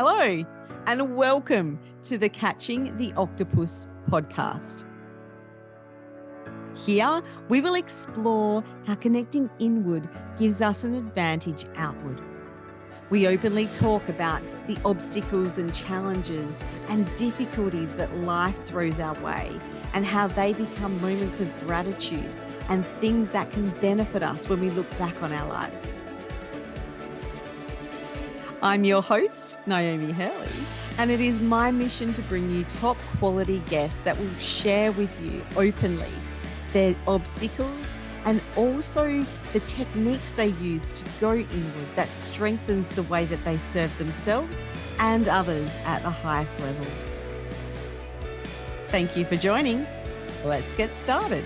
Hello, and welcome to the Catching the Octopus podcast. Here, we will explore how connecting inward gives us an advantage outward. We openly talk about the obstacles and challenges and difficulties that life throws our way and how they become moments of gratitude and things that can benefit us when we look back on our lives. I'm your host, Niomi Hurley, and it is my mission to bring you top quality guests that will share with you openly their obstacles and also the techniques they use to go inward that strengthens the way that they serve themselves and others at the highest level. Thank you for joining. Let's get started.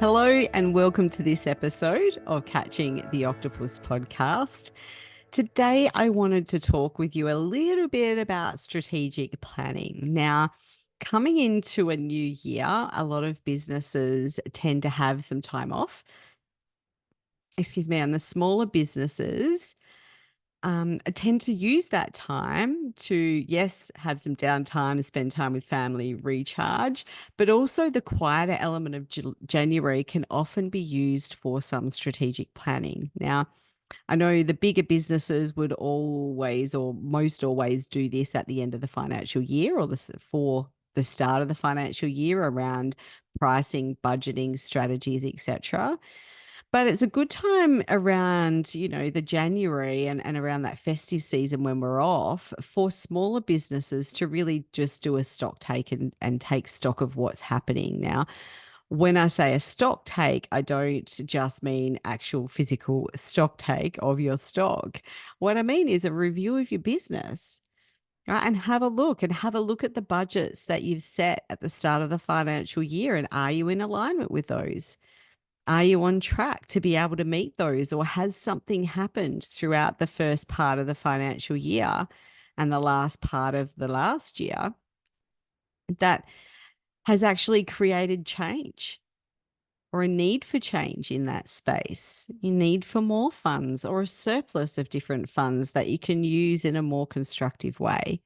Hello, and welcome to this episode of Catching the Octopus podcast. Today, I wanted to talk with you a little bit about strategic planning. Now, coming into a new year, a lot of businesses tend to have some time off. And the smaller businesses tend to use that time to, yes, have some downtime, spend time with family, recharge, but also the quieter element of January can often be used for some strategic planning. Now, I know the bigger businesses would always or most always do this at the end of the financial year or for the start of the financial year around pricing, budgeting, strategies, etc. But it's a good time around, the January and around that festive season when we're off for smaller businesses to really just do a stock take and take stock of what's happening. Now, when I say a stock take, I don't just mean actual physical stock take of your stock. What I mean is a review of your business, right? And have a look at the budgets that you've set at the start of the financial year. And are you in alignment with those? Are you on track to be able to meet those? Or has something happened throughout the first part of the financial year and the last part of the last year that has actually created change or a need for change in that space? You need for more funds or a surplus of different funds that you can use in a more constructive way.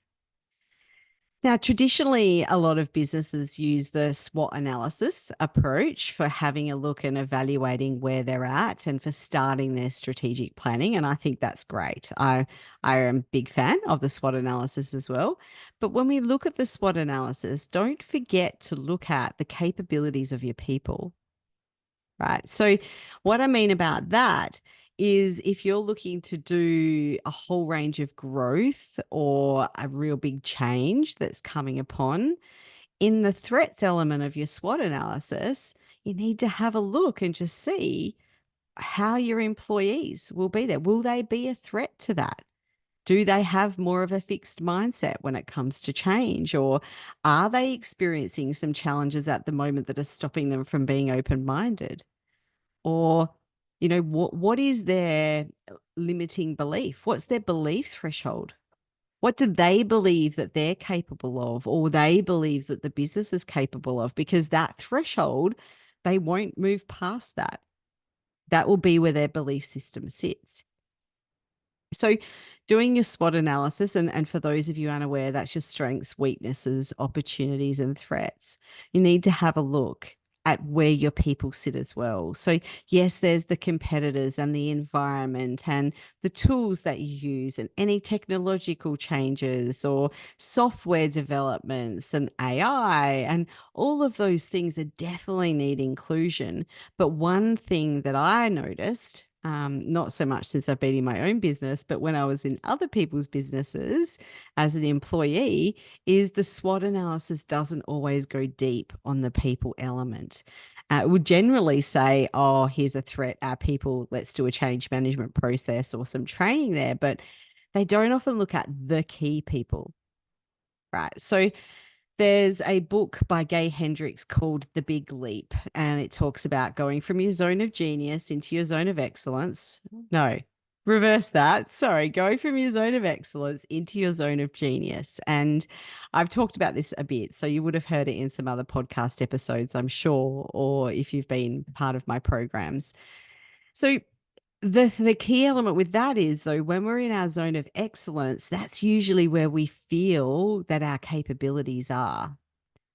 Now, traditionally, a lot of businesses use the SWOT analysis approach for having a look and evaluating where they're at and for starting their strategic planning. And I think that's great. I am a big fan of the SWOT analysis as well. But when we look at the SWOT analysis, don't forget to look at the capabilities of your people, right? So what I mean about that is if you're looking to do a whole range of growth or a real big change that's coming upon, in the threats element of your SWOT analysis, you need to have a look and just see how your employees will be there. Will they be a threat to that? Do they have more of a fixed mindset when it comes to change? Or are they experiencing some challenges at the moment that are stopping them from being open-minded? Or what is their limiting belief? What's their belief threshold? What do they believe that they're capable of, or they believe that the business is capable of? Because that threshold, they won't move past that. That will be where their belief system sits. So doing your SWOT analysis, and for those of you unaware, that's your strengths, weaknesses, opportunities, and threats. You need to have a look at where your people sit as well. So yes, there's the competitors and the environment and the tools that you use and any technological changes or software developments and AI and all of those things that definitely need inclusion. But one thing that I noticed, not so much since I've been in my own business, but when I was in other people's businesses as an employee, is the SWOT analysis doesn't always go deep on the people element. It would generally say, oh, here's a threat, our people, let's do a change management process or some training there, but they don't often look at the key people, right? So there's a book by Gay Hendricks called The Big Leap, and it talks about going from your zone of genius into your zone of excellence. No, reverse that. Sorry, go from your zone of excellence into your zone of genius. And I've talked about this a bit, so you would have heard it in some other podcast episodes, I'm sure, or if you've been part of my programs. So The key element with that is, though, when we're in our zone of excellence, that's usually where we feel that our capabilities are,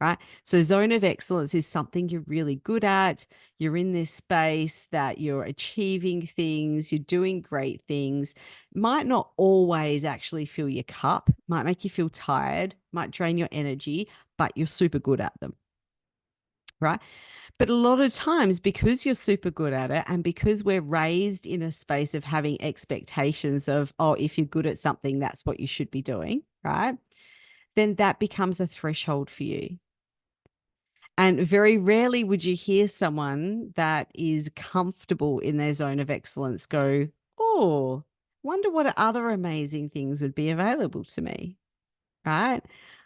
right? So zone of excellence is something you're really good at. You're in this space that you're achieving things, you're doing great things. Might not always actually fill your cup, might make you feel tired, might drain your energy, but you're super good at them, right? But a lot of times, because you're super good at it, and because we're raised in a space of having expectations of, oh, if you're good at something, that's what you should be doing, right? Then that becomes a threshold for you. And very rarely would you hear someone that is comfortable in their zone of excellence go, oh, wonder what other amazing things would be available to me, right?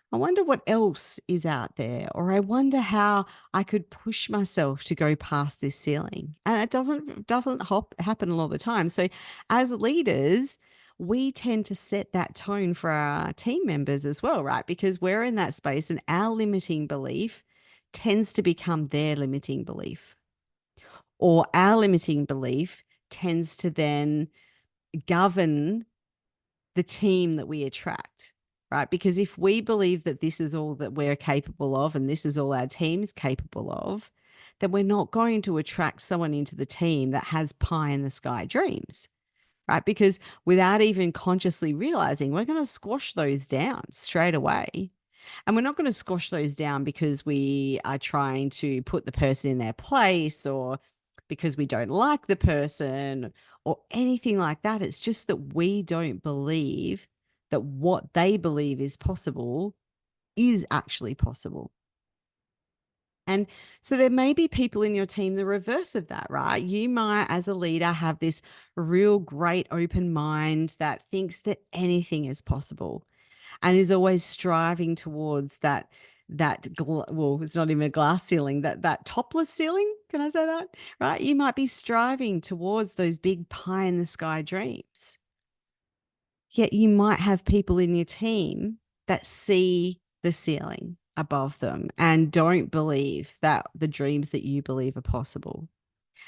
I wonder what else is out there, or I wonder how I could push myself to go past this ceiling. And it doesn't happen a lot of the time. So as leaders, we tend to set that tone for our team members as well, right? Because we're in that space and our limiting belief tends to become their limiting belief, or our limiting belief tends to then govern the team that we attract, right? Because if we believe that this is all that we're capable of and this is all our team's capable of, then we're not going to attract someone into the team that has pie in the sky dreams, right? Because without even consciously realizing, we're going to squash those down straight away. And we're not going to squash those down because we are trying to put the person in their place, or because we don't like the person, or anything like that. It's just that we don't believe that what they believe is possible is actually possible. And so there may be people in your team the reverse of that, right? You might, as a leader, have this real great open mind that thinks that anything is possible and is always striving towards well, it's not even a glass ceiling, that topless ceiling, can I say that? Right? You might be striving towards those big pie in the sky dreams. Yet you might have people in your team that see the ceiling above them and don't believe that the dreams that you believe are possible.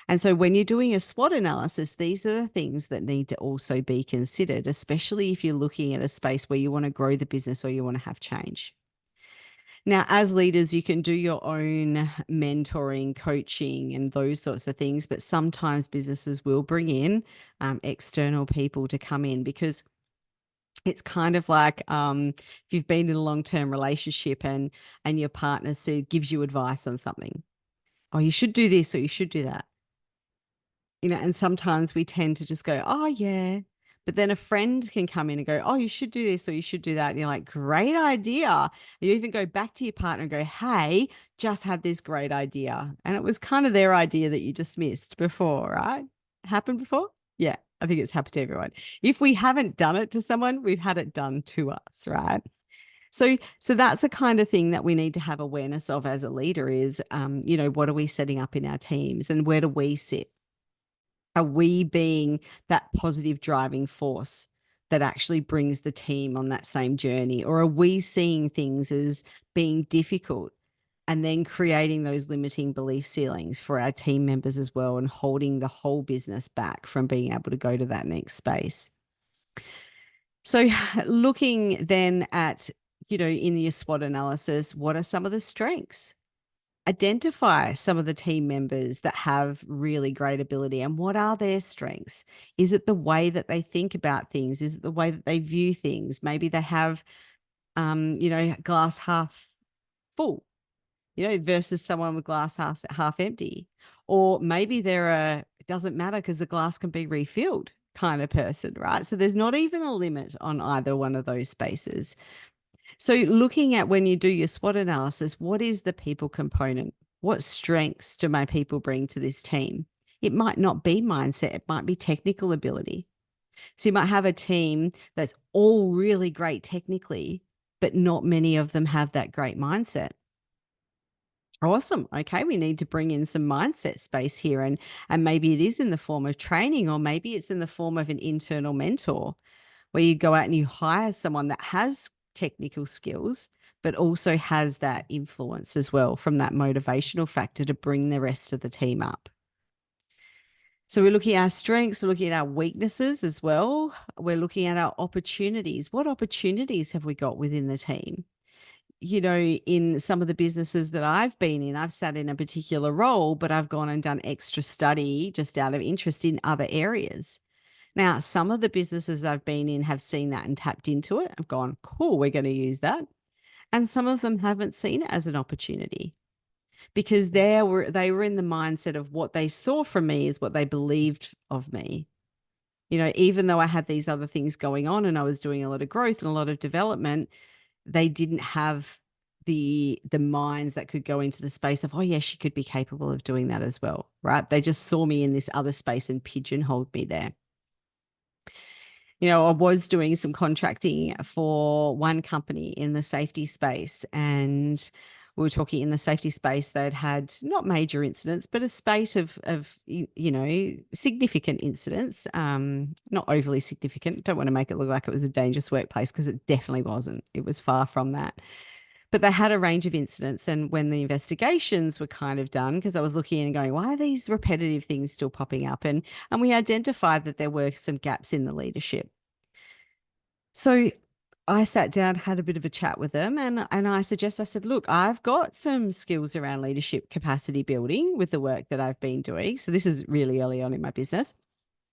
And so when you're doing a SWOT analysis, these are the things that need to also be considered, especially if you're looking at a space where you want to grow the business or you want to have change. Now, as leaders, you can do your own mentoring, coaching, and those sorts of things, but sometimes businesses will bring in external people to come in, because it's kind of like if you've been in a long-term relationship and your partner gives you advice on something. Oh, you should do this or you should do that. And sometimes we tend to just go, oh, yeah. But then a friend can come in and go, oh, you should do this or you should do that. And you're like, great idea. You even go back to your partner and go, hey, just had this great idea. And it was kind of their idea that you dismissed before, right? Happened before? Yeah, I think it's happened to everyone. If we haven't done it to someone, we've had it done to us, right? So that's a kind of thing that we need to have awareness of as a leader is, what are we setting up in our teams and where do we sit? Are we being that positive driving force that actually brings the team on that same journey? Or are we seeing things as being difficult and then creating those limiting belief ceilings for our team members as well, and holding the whole business back from being able to go to that next space? So, looking then at, in your SWOT analysis, what are some of the strengths? Identify some of the team members that have really great ability and what are their strengths. Is it the way that they think about things? Is it the way that they view things? Maybe they have glass half full, versus someone with glass half empty. Or maybe it doesn't matter because the glass can be refilled kind of person, right? So there's not even a limit on either one of those spaces. So looking at, when you do your SWOT analysis, what is the people component? What strengths do my people bring to this team? It might not be mindset, it might be technical ability. So you might have a team that's all really great technically, but not many of them have that great mindset. Awesome. Okay, we need to bring in some mindset space here, and maybe it is in the form of training, or maybe it's in the form of an internal mentor, where you go out and you hire someone that has technical skills, but also has that influence as well from that motivational factor to bring the rest of the team up. So we're looking at our strengths, we're looking at our weaknesses as well. We're looking at our opportunities. What opportunities have we got within the team? You know, in some of the businesses that I've been in, I've sat in a particular role, but I've gone and done extra study just out of interest in other areas. Now, some of the businesses I've been in have seen that and tapped into it. I've gone, cool, we're going to use that. And some of them haven't seen it as an opportunity because they were in the mindset of what they saw from me is what they believed of me. You know, even though I had these other things going on and I was doing a lot of growth and a lot of development, they didn't have the minds that could go into the space of, oh yeah, she could be capable of doing that as well, right? They just saw me in this other space and pigeonholed me there. You know, I was doing some contracting for one company in the safety space, and we were talking in the safety space, they'd had not major incidents, but a spate of significant incidents, not overly significant. Don't want to make it look like it was a dangerous workplace because it definitely wasn't. It was far from that. But they had a range of incidents. And when the investigations were kind of done, because I was looking and going, why are these repetitive things still popping up? And we identified that there were some gaps in the leadership. So I sat down, had a bit of a chat with them, and I said, look, I've got some skills around leadership capacity building with the work that I've been doing. So this is really early on in my business.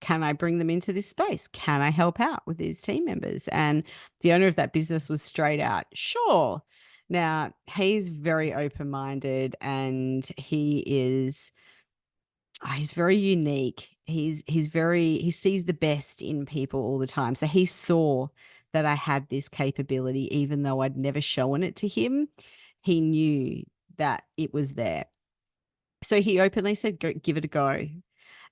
Can I bring them into this space? Can I help out with these team members? And the owner of that business was straight out, sure. Now, he's very open-minded and he's very unique. He sees the best in people all the time. So he saw that I had this capability, even though I'd never shown it to him. He knew that it was there. So he openly said, go, give it a go.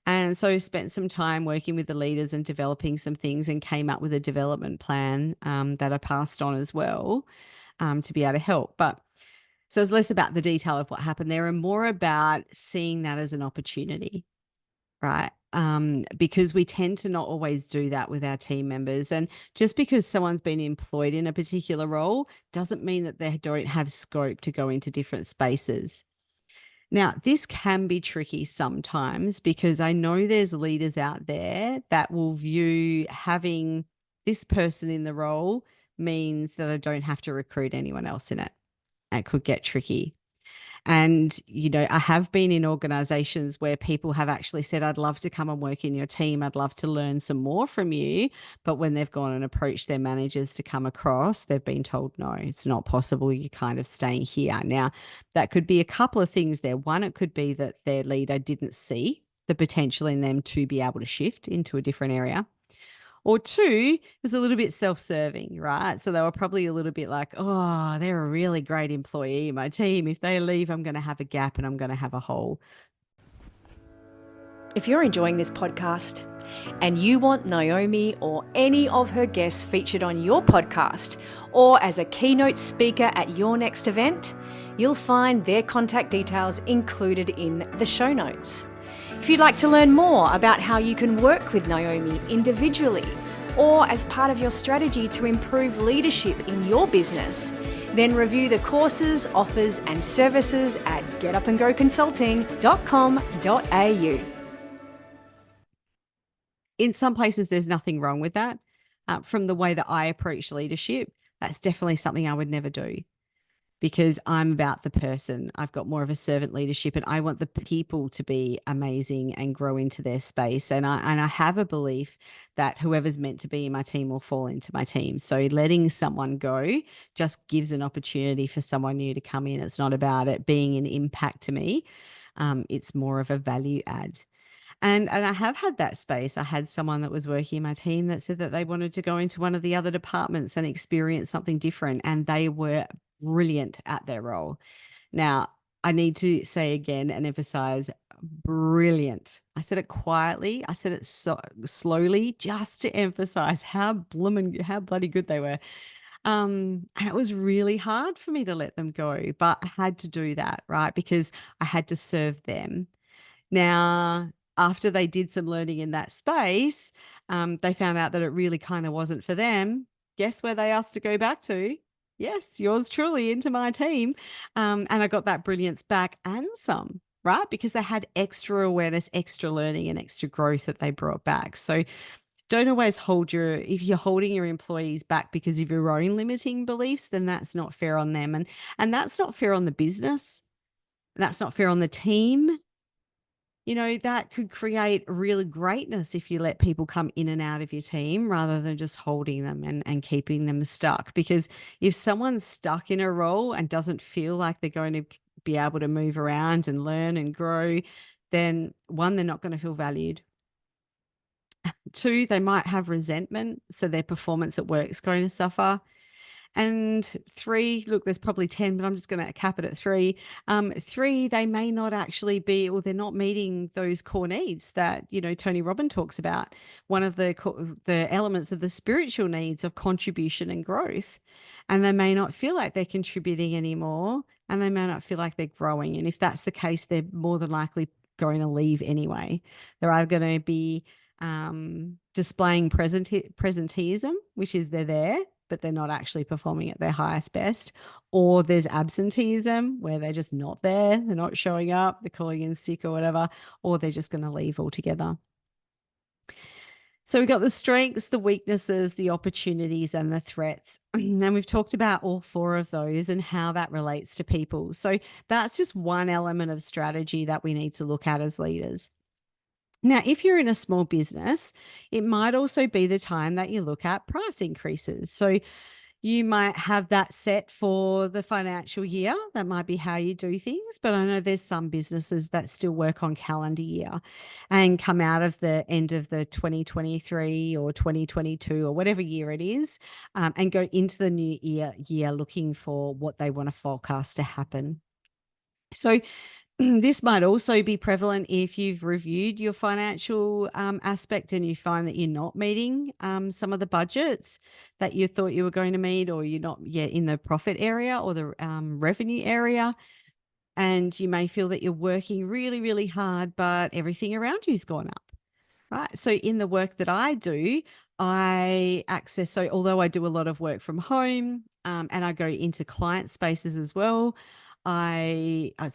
And so spent some time working with the leaders and developing some things and came up with a development plan that I passed on as well to be able to help. But so it's less about the detail of what happened there and more about seeing that as an opportunity, right? Because we tend to not always do that with our team members. And just because someone's been employed in a particular role doesn't mean that they don't have scope to go into different spaces. Now, this can be tricky sometimes because I know there's leaders out there that will view having this person in the role means that I don't have to recruit anyone else in it. It could get tricky. And, you know, I have been in organizations where people have actually said, I'd love to come and work in your team. I'd love to learn some more from you. But when they've gone and approached their managers to come across, they've been told, no, it's not possible. You're kind of staying here. Now, that could be a couple of things there. One, it could be that their leader didn't see the potential in them to be able to shift into a different area. Or two, it was a little bit self-serving, right? So they were probably a little bit like, oh, they're a really great employee in my team. If they leave, I'm going to have a gap and I'm going to have a hole. If you're enjoying this podcast and you want Niomi or any of her guests featured on your podcast or as a keynote speaker at your next event, you'll find their contact details included in the show notes. If you'd like to learn more about how you can work with Niomi individually or as part of your strategy to improve leadership in your business, then review the courses, offers and services at getupandgoconsulting.com.au. In some places, there's nothing wrong with that. From the way that I approach leadership, that's definitely something I would never do because I'm about the person. I've got more of a servant leadership and I want the people to be amazing and grow into their space. And I have a belief that whoever's meant to be in my team will fall into my team. So letting someone go just gives an opportunity for someone new to come in. It's not about it being an impact to me. It's more of a value add. And I have had that space. I had someone that was working in my team that said that they wanted to go into one of the other departments and experience something different, and they were brilliant at their role. Now, I need to say again and emphasize brilliant. I said it quietly. I said it so slowly just to emphasize how bloody good they were. And it was really hard for me to let them go, but I had to do that, right? Because I had to serve them. Now, after they did some learning in that space, they found out that it really kind of wasn't for them. Guess where they asked to go back to? Yes, yours truly into my team. And I got that brilliance back and some, right? Because they had extra awareness, extra learning, and extra growth that they brought back. So don't always if you're holding your employees back because of your own limiting beliefs, then that's not fair on them. And that's not fair on the business. That's not fair on the team. That could create real greatness if you let people come in and out of your team rather than just holding them and keeping them stuck. Because if someone's stuck in a role and doesn't feel like they're going to be able to move around and learn and grow, then one, they're not going to feel valued. Two, they might have resentment, so their performance at work is going to suffer. And three, look, there's probably 10, but I'm just going to cap it at three. Three, they may not actually be, or they're not meeting those core needs that, Tony Robbins talks about. One of the elements of the spiritual needs of contribution and growth. And they may not feel like they're contributing anymore, and they may not feel like they're growing. And if that's the case, they're more than likely going to leave anyway. They're either going to be displaying presenteeism, which is they're there, but they're not actually performing at their highest best. Or there's absenteeism where they're just not there. They're not showing up. They're calling in sick or whatever, or they're just going to leave altogether. So we've got the strengths, the weaknesses, the opportunities, and the threats. And we've talked about all four of those and how that relates to people. So that's just one element of strategy that we need to look at as leaders. Now, if you're in a small business, it might also be the time that you look at price increases. So you might have that set for the financial year. That might be how you do things. But I know there's some businesses that still work on calendar year and come out of the end of the 2023 or 2022 or whatever year it is, and go into the new year looking for what they want to forecast to happen. So this might also be prevalent if you've reviewed your financial aspect and you find that you're not meeting some of the budgets that you thought you were going to meet, or you're not yet in the profit area or the revenue area. And you may feel that you're working really, really hard, but everything around you's gone up. Right. So in the work that I do, so although I do a lot of work from home, and I go into client spaces as well, so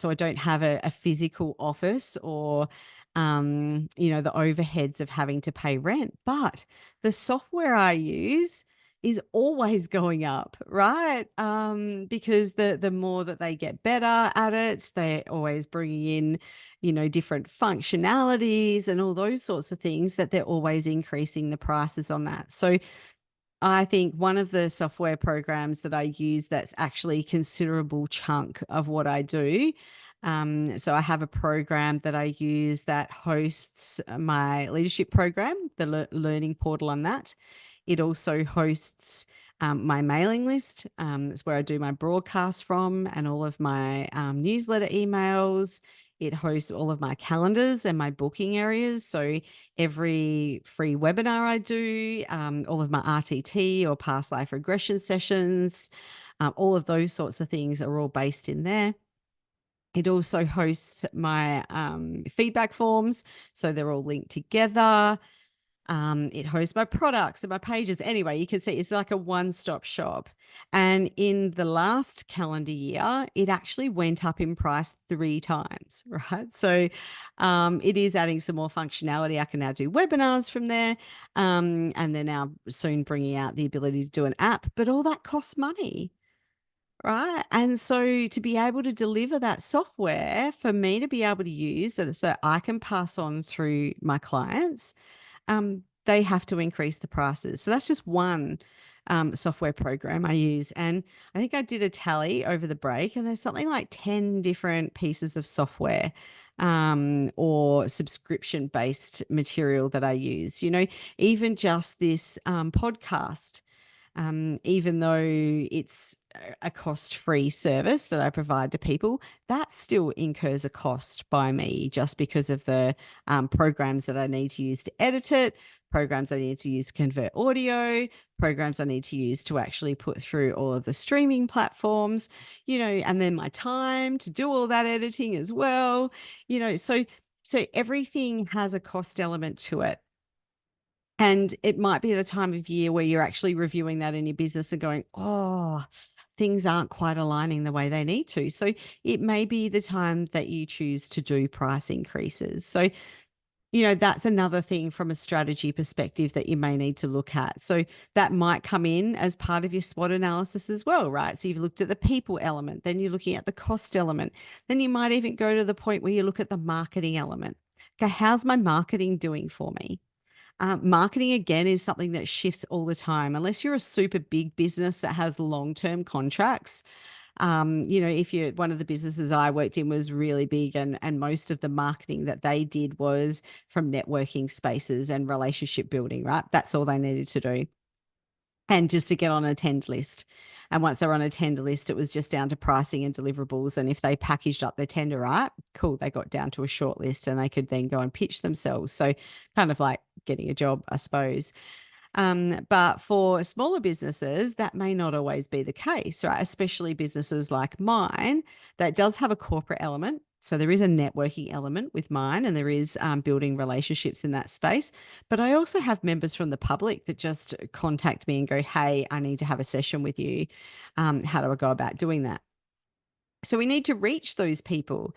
I don't have a physical office or, the overheads of having to pay rent, but the software I use is always going up, right? Because the more that they get better at it, they're always bringing in, different functionalities and all those sorts of things, that they're always increasing the prices on that. So I think one of the software programs that I use that's actually a considerable chunk of what I do. So I have a program that I use that hosts my leadership program, the learning portal on that. It also hosts my mailing list. It's where I do my broadcast from and all of my newsletter emails. It hosts all of my calendars and my booking areas. So every free webinar I do, all of my RTT or past life regression sessions, all of those sorts of things are all based in there. It also hosts my feedback forms. So they're all linked together. It hosts my products and my pages. Anyway, you can see it's like a one-stop shop. And in the last calendar year, it actually went up in price 3 times, right? So it is adding some more functionality. I can now do webinars from there. And they're now soon bringing out the ability to do an app, but all that costs money. Right. And so to be able to deliver that software for me to be able to use that so I can pass on through my clients, they have to increase the prices. So that's just one software program I use. And I think I did a tally over the break, and there's something like 10 different pieces of software or subscription based material that I use. Even just this podcast. Even though it's a cost-free service that I provide to people, that still incurs a cost by me just because of the programs that I need to use to edit it, programs I need to use to convert audio, programs I need to use to actually put through all of the streaming platforms, and then my time to do all that editing as well, so everything has a cost element to it. And it might be the time of year where you're actually reviewing that in your business and going, oh, things aren't quite aligning the way they need to. So it may be the time that you choose to do price increases. So that's another thing from a strategy perspective that you may need to look at. So that might come in as part of your SWOT analysis as well, right? So you've looked at the people element, then you're looking at the cost element. Then you might even go to the point where you look at the marketing element. Okay, how's my marketing doing for me? Marketing, again, is something that shifts all the time. Unless you're a super big business that has long-term contracts, if you're one of the businesses I worked in was really big, and most of the marketing that they did was from networking spaces and relationship building, right? That's all they needed to do. And just to get on a tender list. And once they're on a tender list, it was just down to pricing and deliverables. And if they packaged up their tender right, cool, they got down to a short list and they could then go and pitch themselves. So kind of like getting a job, I suppose. But for smaller businesses, that may not always be the case, right? Especially businesses like mine that does have a corporate element. So there is a networking element with mine, and there is building relationships in that space. But I also have members from the public that just contact me and go, "Hey, I need to have a session with you. How do I go about doing that?" So we need to reach those people.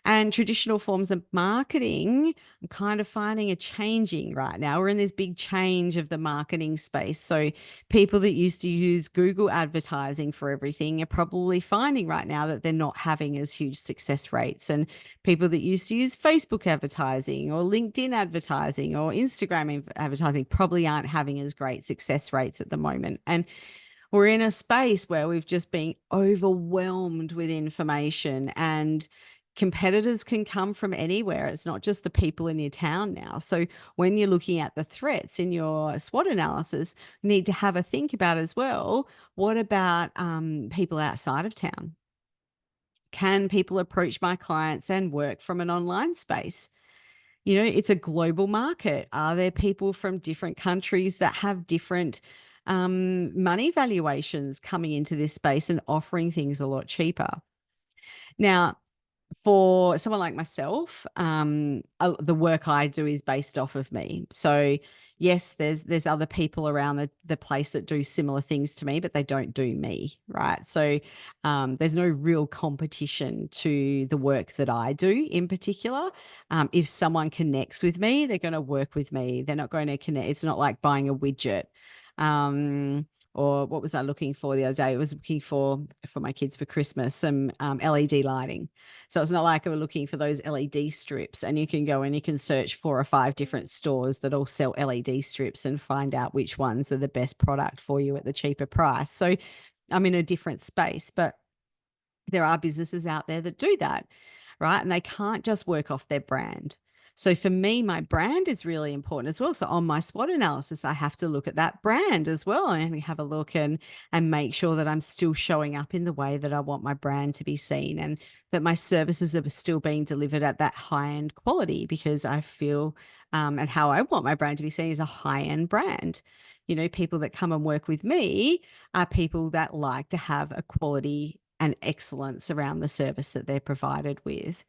And traditional forms of marketing, I'm kind of finding a changing right now. We're in this big change of the marketing space. So people that used to use Google advertising for everything are probably finding right now that they're not having as huge success rates. And people that used to use Facebook advertising or LinkedIn advertising or Instagram advertising probably aren't having as great success rates at the moment. And we're in a space where we've just been overwhelmed with information, and competitors can come from anywhere. It's not just the people in your town now. So when you're looking at the threats in your SWOT analysis, you need to have a think about as well, what about people outside of town? Can people approach my clients and work from an online space? It's a global market. Are there people from different countries that have different money valuations coming into this space and offering things a lot cheaper? Now, for someone like myself, the work I do is based off of me. So yes, there's other people around the place that do similar things to me, but they don't do me, right? So there's no real competition to the work that I do in particular. If someone connects with me, they're going to work with me. They're not going to connect. It's not like buying a widget. Or what was I looking for the other day? I was looking for my kids for Christmas some LED lighting. So it's not like we're looking for those LED strips, and you can go and you can search 4 or 5 different stores that all sell LED strips and find out which ones are the best product for you at the cheaper price. So I'm in a different space, but there are businesses out there that do that, right? And they can't just work off their brand. So for me, my brand is really important as well. So on my SWOT analysis, I have to look at that brand as well and have a look and make sure that I'm still showing up in the way that I want my brand to be seen, and that my services are still being delivered at that high-end quality, because I feel and how I want my brand to be seen is a high-end brand. People that come and work with me are people that like to have a quality and excellence around the service that they're provided with.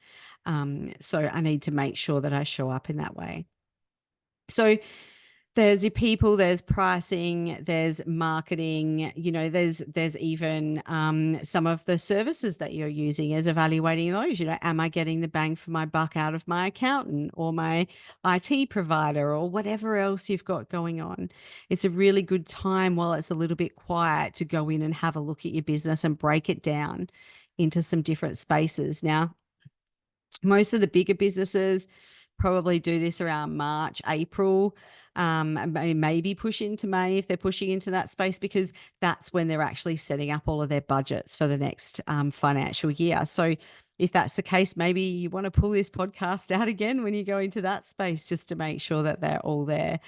So I need to make sure that I show up in that way. So there's your people, there's pricing, there's marketing, there's even some of the services that you're using as evaluating those. Am I getting the bang for my buck out of my accountant or my IT provider or whatever else you've got going on? It's a really good time while it's a little bit quiet to go in and have a look at your business and break it down into some different spaces. Now, most of the bigger businesses probably do this around March, April, and maybe push into May if they're pushing into that space, because that's when they're actually setting up all of their budgets for the next financial year. So if that's the case, maybe you want to pull this podcast out again when you go into that space, just to make sure that they're all there.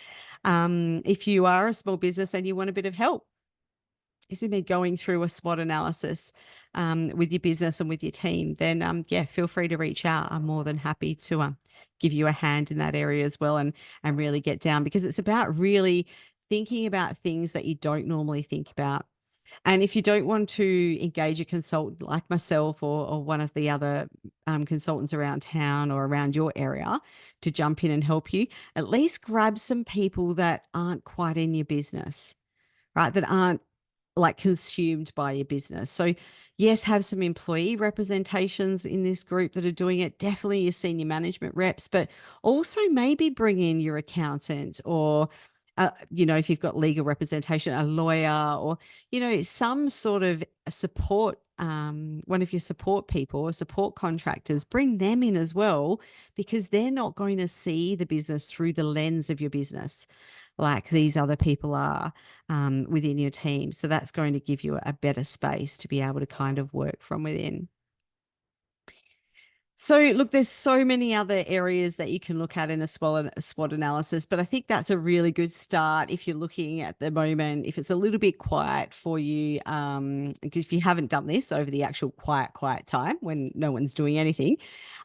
If you are a small business and you want a bit of help, is me going through a SWOT analysis with your business and with your team, then yeah, feel free to reach out. I'm more than happy to give you a hand in that area as well, and really get down, because it's about really thinking about things that you don't normally think about. And if you don't want to engage a consultant like myself, or one of the other consultants around town or around your area to jump in and help you, at least grab some people that aren't quite in your business, right? That aren't like consumed by your business. So yes, have some employee representations in this group that are doing it, definitely your senior management reps, but also maybe bring in your accountant or if you've got legal representation, a lawyer, or some sort of support, one of your support people or support contractors, bring them in as well, because they're not going to see the business through the lens of your business like these other people are within your team. So that's going to give you a better space to be able to kind of work from within. So look, there's so many other areas that you can look at in a SWOT analysis, but I think that's a really good start if you're looking at the moment, if it's a little bit quiet for you, because if you haven't done this over the actual quiet time when no one's doing anything,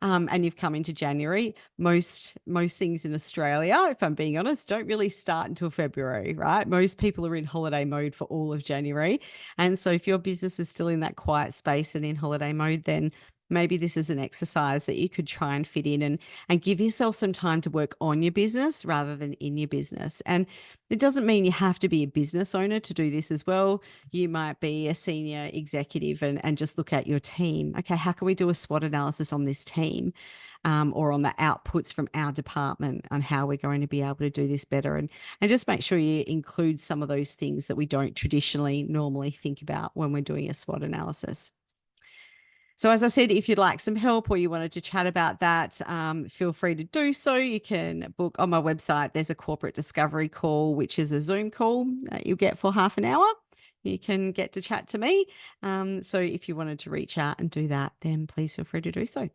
and you've come into January, most things in Australia, if I'm being honest, don't really start until February, right? Most people are in holiday mode for all of January. And so if your business is still in that quiet space and in holiday mode, then maybe this is an exercise that you could try and fit in and give yourself some time to work on your business rather than in your business. And it doesn't mean you have to be a business owner to do this as well. You might be a senior executive and just look at your team. Okay, how can we do a SWOT analysis on this team? Or on the outputs from our department on how we're going to be able to do this better. And just make sure you include some of those things that we don't traditionally normally think about when we're doing a SWOT analysis. So as I said, if you'd like some help or you wanted to chat about that, feel free to do so. You can book on my website. There's a corporate discovery call, which is a Zoom call that you'll get for half an hour. You can get to chat to me. So if you wanted to reach out and do that, then please feel free to do so.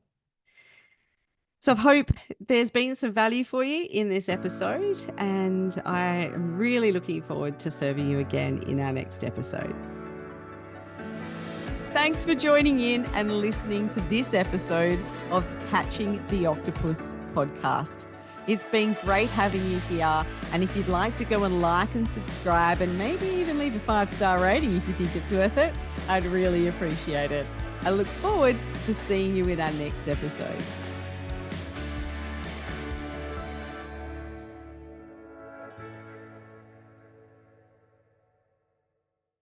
So I hope there's been some value for you in this episode, and I am really looking forward to serving you again in our next episode. Thanks for joining in and listening to this episode of Catching the Octopus podcast. It's been great having you here. And if you'd like to go and like and subscribe and maybe even leave a 5-star rating if you think it's worth it, I'd really appreciate it. I look forward to seeing you in our next episode.